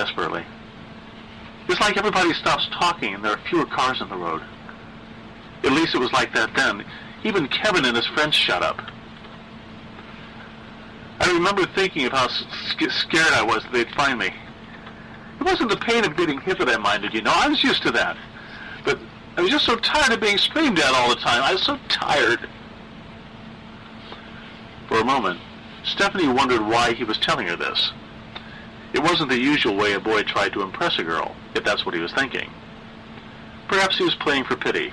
desperately. It's like everybody stops talking and there are fewer cars on the road. At least it was like that then. Even Kevin and his friends shut up. I remember thinking of how scared I was that they'd find me. It wasn't the pain of getting hit that I minded, you know. I was used to that. But I was just so tired of being screamed at all the time. I was so tired. For a moment, Stephanie wondered why he was telling her this. It wasn't the usual way a boy tried to impress a girl, if that's what he was thinking. Perhaps he was playing for pity,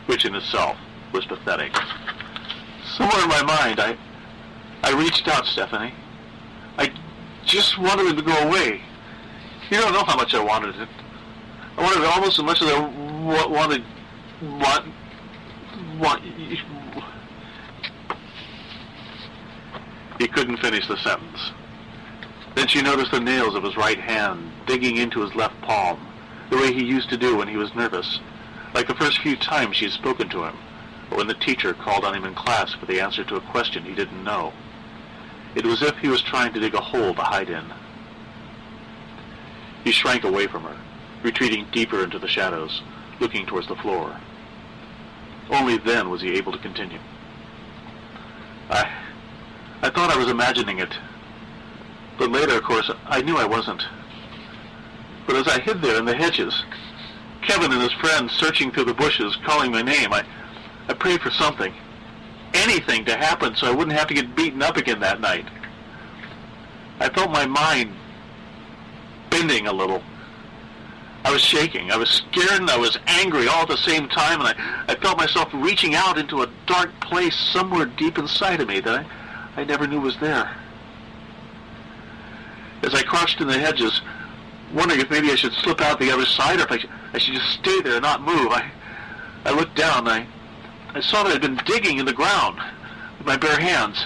which in itself was pathetic. Somewhere in my mind, I reached out, Stephanie. I just wanted it to go away. You don't know how much I wanted it. I wanted it almost as much as I wanted. He couldn't finish the sentence. Then she noticed the nails of his right hand digging into his left palm, the way he used to do when he was nervous, like the first few times she had spoken to him, or when the teacher called on him in class for the answer to a question he didn't know. It was as if he was trying to dig a hole to hide in. He shrank away from her, retreating deeper into the shadows, looking towards the floor. Only then was he able to continue. I thought I was imagining it. But later, of course, I knew I wasn't. But as I hid there in the hedges, Kevin and his friends searching through the bushes, calling my name, I prayed for something. Anything to happen so I wouldn't have to get beaten up again that night. I felt my mind bending a little. I was shaking. I was scared and I was angry all at the same time, and I felt myself reaching out into a dark place somewhere deep inside of me that I never knew was there. As I crouched in the hedges, wondering if maybe I should slip out the other side or if I should just stay there and not move, I looked down and I saw that I'd been digging in the ground with my bare hands.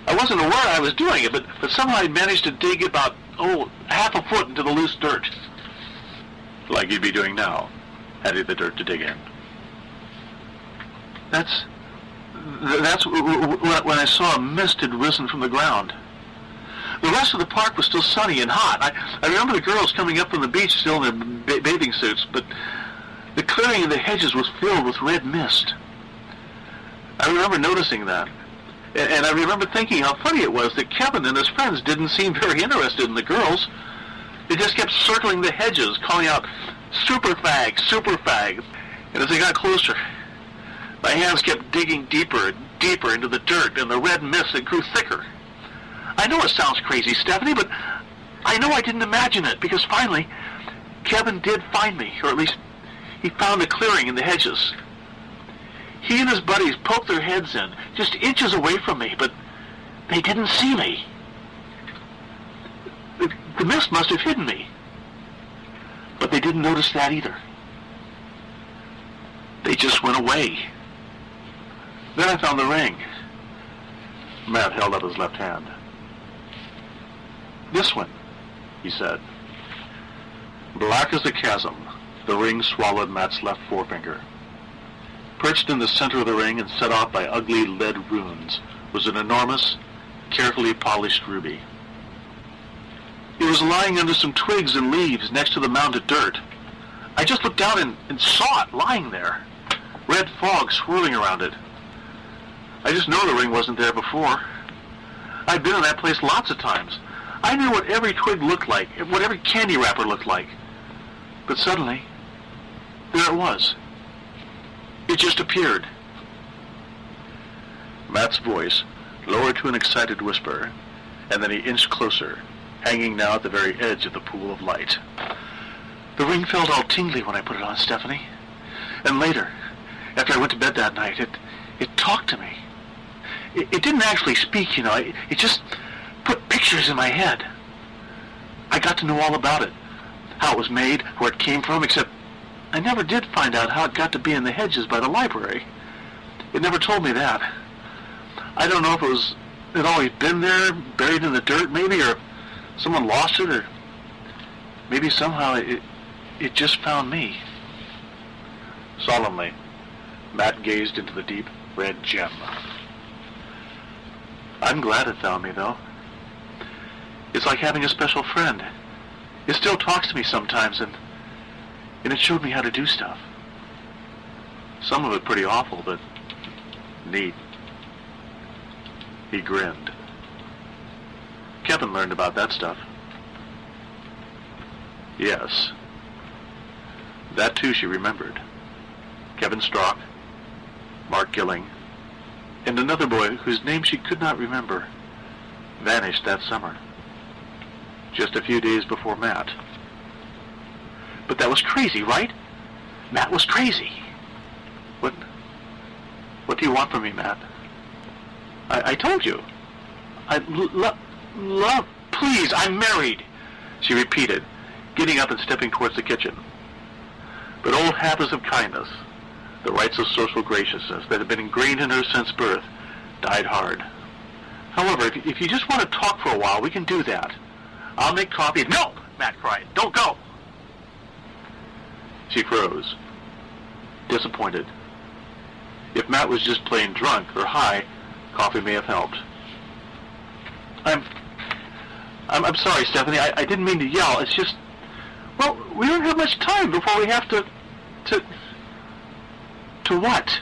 I wasn't aware I was doing it, but somehow I'd managed to dig about, half a foot into the loose dirt. Like you'd be doing now, adding the dirt to dig in. That's when I saw a mist had risen from the ground. The rest of the park was still sunny and hot. I remember the girls coming up from the beach still in their bathing suits, but the clearing in the hedges was filled with red mist. I remember noticing that. And I remember thinking how funny it was that Kevin and his friends didn't seem very interested in the girls. They just kept circling the hedges, calling out, "Super fag, super fag." And as they got closer, my hands kept digging deeper and deeper into the dirt, and the red mist that grew thicker. I know it sounds crazy, Stephanie, but I know I didn't imagine it, because finally, Kevin did find me, or at least he found a clearing in the hedges. He and his buddies poked their heads in, just inches away from me, but they didn't see me. The mist must have hidden me, but they didn't notice that either. They just went away. Then I found the ring. Matt held up his left hand. "This one," he said. Black as a chasm, the ring swallowed Matt's left forefinger. Perched in the center of the ring and set off by ugly lead runes was an enormous, carefully polished ruby. It was lying under some twigs and leaves next to the mound of dirt. I just looked down and saw it lying there, red fog swirling around it. I just know the ring wasn't there before. I'd been in that place lots of times. I knew what every twig looked like, what every candy wrapper looked like. But suddenly, there it was. It just appeared. Matt's voice lowered to an excited whisper, and then he inched closer, hanging now at the very edge of the pool of light. The ring felt all tingly when I put it on, Stephanie. And later, after I went to bed that night, it talked to me. It didn't actually speak, you know. It just put pictures in my head. I got to know all about it, how it was made, where it came from, except I never did find out how it got to be in the hedges by the library. It never told me that. I don't know if it had always been there, buried in the dirt maybe, or someone lost it, or maybe somehow it just found me. Solemnly, Matt gazed into the deep red gem. I'm glad it found me, though. It's like having a special friend. It still talks to me sometimes, and it showed me how to do stuff. Some of it pretty awful, but neat. He grinned. Kevin learned about that stuff. Yes. That too she remembered. Kevin Strock, Mark Gilling, and another boy whose name she could not remember vanished that summer, just a few days before Matt. But that was crazy, right? Matt was crazy. What do you want from me, Matt? I told you. Love, please, I'm married, she repeated, getting up and stepping towards the kitchen. But old habits of kindness, the rights of social graciousness that had been ingrained in her since birth, died hard. However, if you just want to talk for a while, we can do that. I'll make coffee. No, Matt cried. Don't go. She froze, disappointed. If Matt was just plain drunk or high, coffee may have helped. I'm sorry, Stephanie. I didn't mean to yell. It's just, well, we don't have much time before we have to what?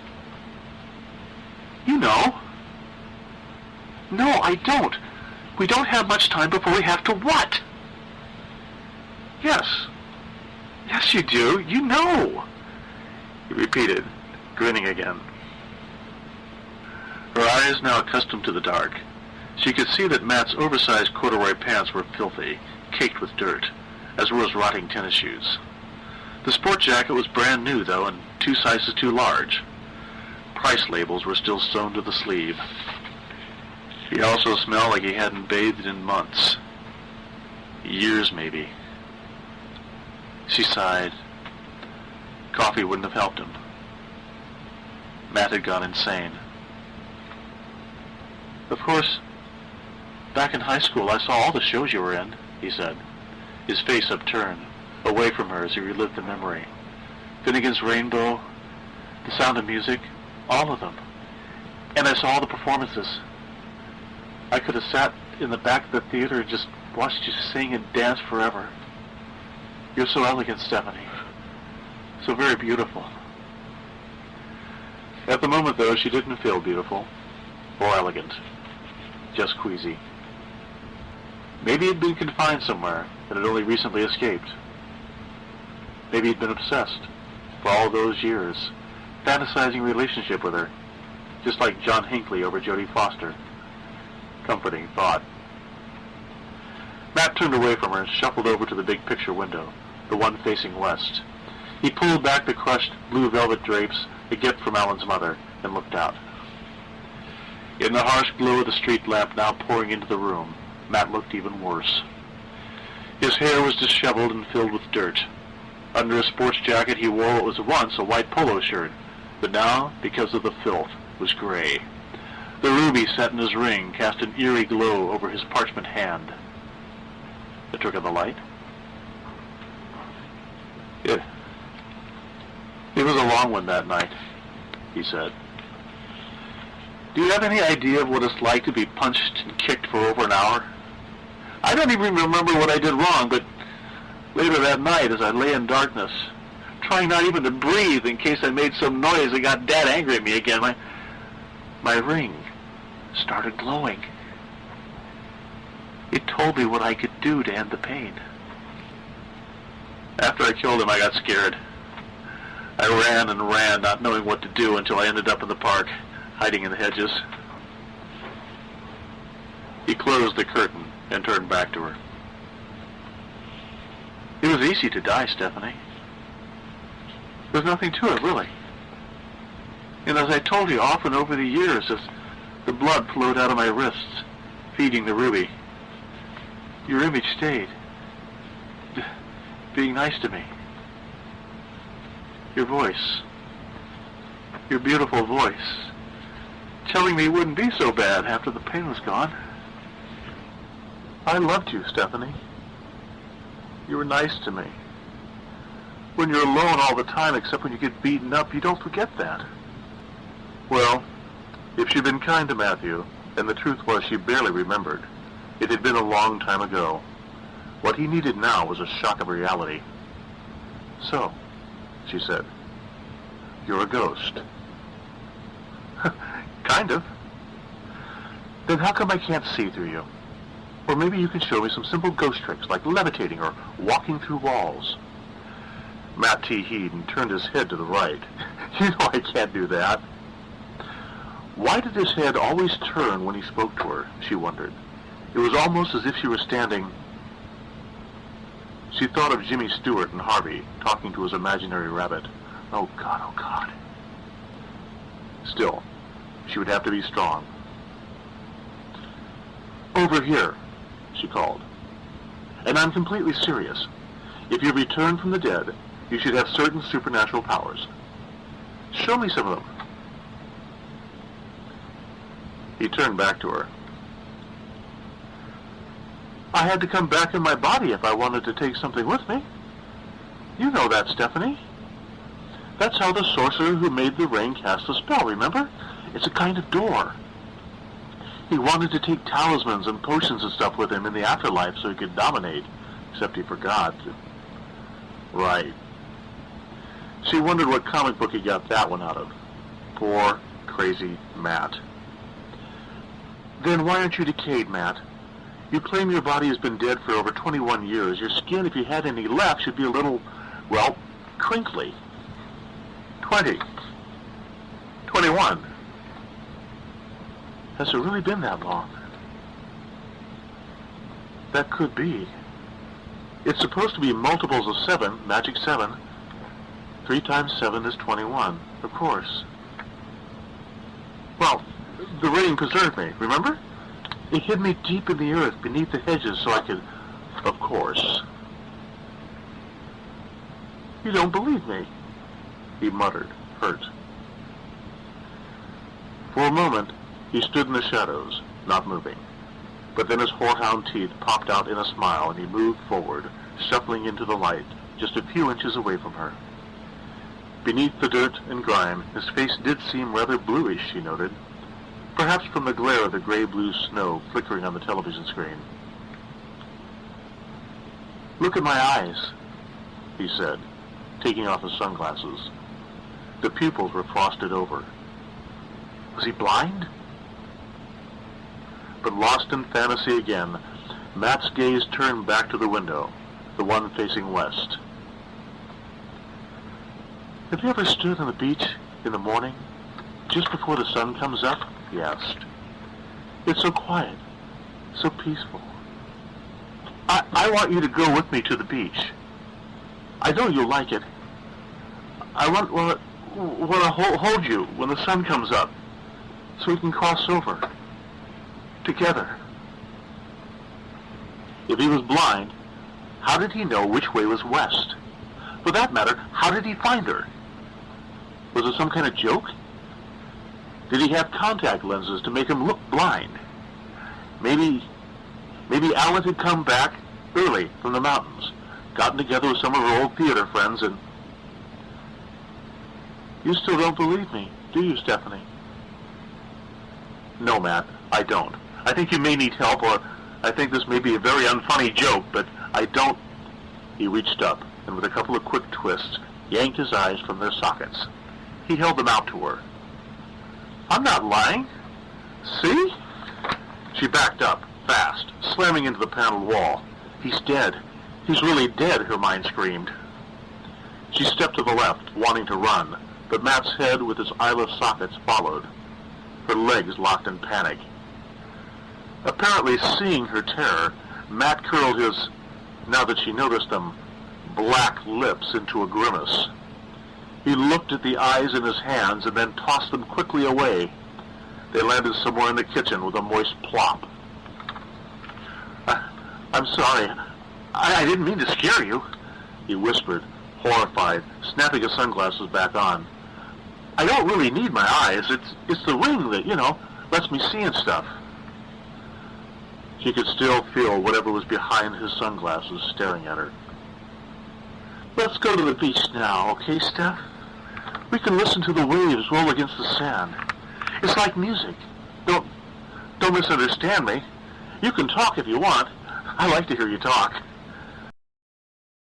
You know. No, I don't. We don't have much time before we have to what? Yes. Yes, you do. You know. He repeated, grinning again. Her eyes now accustomed to the dark, she could see that Matt's oversized corduroy pants were filthy, caked with dirt, as were his rotting tennis shoes. The sport jacket was brand new, though, and 2 sizes too large. Price labels were still sewn to the sleeve. He also smelled like he hadn't bathed in months. Years, maybe. She sighed. Coffee wouldn't have helped him. Matt had gone insane. Of course, back in high school I saw all the shows you were in, he said, his face upturned, away from her as he relived the memory. Finnegan's Rainbow, The Sound of Music, all of them. And I saw all the performances. I could have sat in the back of the theater and just watched you sing and dance forever. You're so elegant, Stephanie. So very beautiful. At the moment, though, she didn't feel beautiful or elegant. Just queasy. Maybe he'd been confined somewhere and had only recently escaped. Maybe he'd been obsessed for all those years, fantasizing relationship with her, just like John Hinckley over Jodie Foster. Comforting thought. Matt turned away from her and shuffled over to the big picture window, the one facing west. He pulled back the crushed blue velvet drapes, a gift from Alan's mother, and looked out. In the harsh glow of the street lamp now pouring into the room, Matt looked even worse. His hair was disheveled and filled with dirt. Under his sports jacket he wore what was once a white polo shirt, but now, because of the filth, was gray. The ruby set in his ring cast an eerie glow over his parchment hand. The trick of the light? It was a long one that night, he said. Do you have any idea of what it's like to be punched and kicked for over an hour? I don't even remember what I did wrong, but later that night as I lay in darkness, trying not even to breathe in case I made some noise and got Dad angry at me again, my ring started glowing. It told me what I could do to end the pain. After I killed him, I got scared. I ran and ran, not knowing what to do until I ended up in the park, hiding in the hedges. He closed the curtain and turned back to her. It was easy to die, Stephanie. There's nothing to it, really. And as I told you often over the years, as the blood flowed out of my wrists, feeding the ruby, your image stayed, being nice to me. Your voice, your beautiful voice, telling me it wouldn't be so bad after the pain was gone. I loved you, Stephanie. You were nice to me. When you're alone all the time, except when you get beaten up, you don't forget that. Well, if she'd been kind to Matthew, and the truth was she barely remembered, It had been a long time ago. What he needed now was a shock of reality. "So," she said, "you're a ghost." "Kind of." "Then how come I can't see through you? Or maybe you can show me some simple ghost tricks, like levitating or walking through walls." Matt tee-heed and turned his head to the right. "You know I can't do that." Why did his head always turn when he spoke to her, she wondered. It was almost as if she were standing... She thought of Jimmy Stewart and Harvey talking to his imaginary rabbit. Oh God, oh God. Still, she would have to be strong. "Over here," she called. "And I'm completely serious. If you return from the dead, you should have certain supernatural powers. Show me some of them." He turned back to her. "I had to come back in my body if I wanted to take something with me. You know that, Stephanie. That's how the sorcerer who made the rain cast the spell, remember? It's a kind of door. He wanted to take talismans and potions and stuff with him in the afterlife so he could dominate, except he forgot." Right. She wondered what comic book he got that one out of. Poor, crazy Matt. "Then why aren't you decayed, Matt? You claim your body has been dead for over 21 years. Your skin, if you had any left, should be a little, well, crinkly." 20. 21. Has it really been that long? That could be. It's supposed to be multiples of 7, magic 7. 3 times 7 is 21, of course. Well, the rain preserved me, remember? It hid me deep in the earth beneath the hedges so I could... Of course. "You don't believe me," he muttered, hurt. For a moment, he stood in the shadows, not moving. But then his whorehound teeth popped out in a smile, and he moved forward, shuffling into the light, just a few inches away from her. Beneath the dirt and grime, his face did seem rather bluish, she noted, perhaps from the glare of the gray-blue snow flickering on the television screen. "Look at my eyes," he said, taking off his sunglasses. The pupils were frosted over. Was he blind? But lost in fantasy again, Matt's gaze turned back to the window, the one facing west. "Have you ever stood on the beach in the morning, just before the sun comes up?" he asked. "It's so quiet, so peaceful. I want you to go with me to the beach. I know you'll like it. I want to hold you when the sun comes up, so we can cross over, together." If he was blind, how did he know which way was west? For that matter, how did he find her? Was it some kind of joke? Did he have contact lenses to make him look blind? Maybe Alan had come back early from the mountains, gotten together with some of her old theater friends, and... You still don't believe me, do you, Stephanie? No, Matt, I don't. I think you may need help, or I think this may be a very unfunny joke, but I don't... He reached up, and with a couple of quick twists, yanked his eyes from their sockets. He held them out to her. I'm not lying. See? She backed up, fast, slamming into the paneled wall. He's dead. He's really dead, her mind screamed. She stepped to the left, wanting to run, but Matt's head with its eyeless sockets followed. Her legs locked in panic. Apparently seeing her terror, Matt curled his, now that she noticed them, black lips into a grimace. He looked at the eyes in his hands and then tossed them quickly away. They landed somewhere in the kitchen with a moist plop. I'm sorry. I didn't mean to scare you, he whispered, horrified, snapping his sunglasses back on. I don't really need my eyes. It's the ring that, lets me see and stuff. She could still feel whatever was behind his sunglasses staring at her. Let's go to the beach now, okay, Steph? We can listen to the waves roll against the sand. It's like music. Don't misunderstand me. You can talk if you want. I like to hear you talk.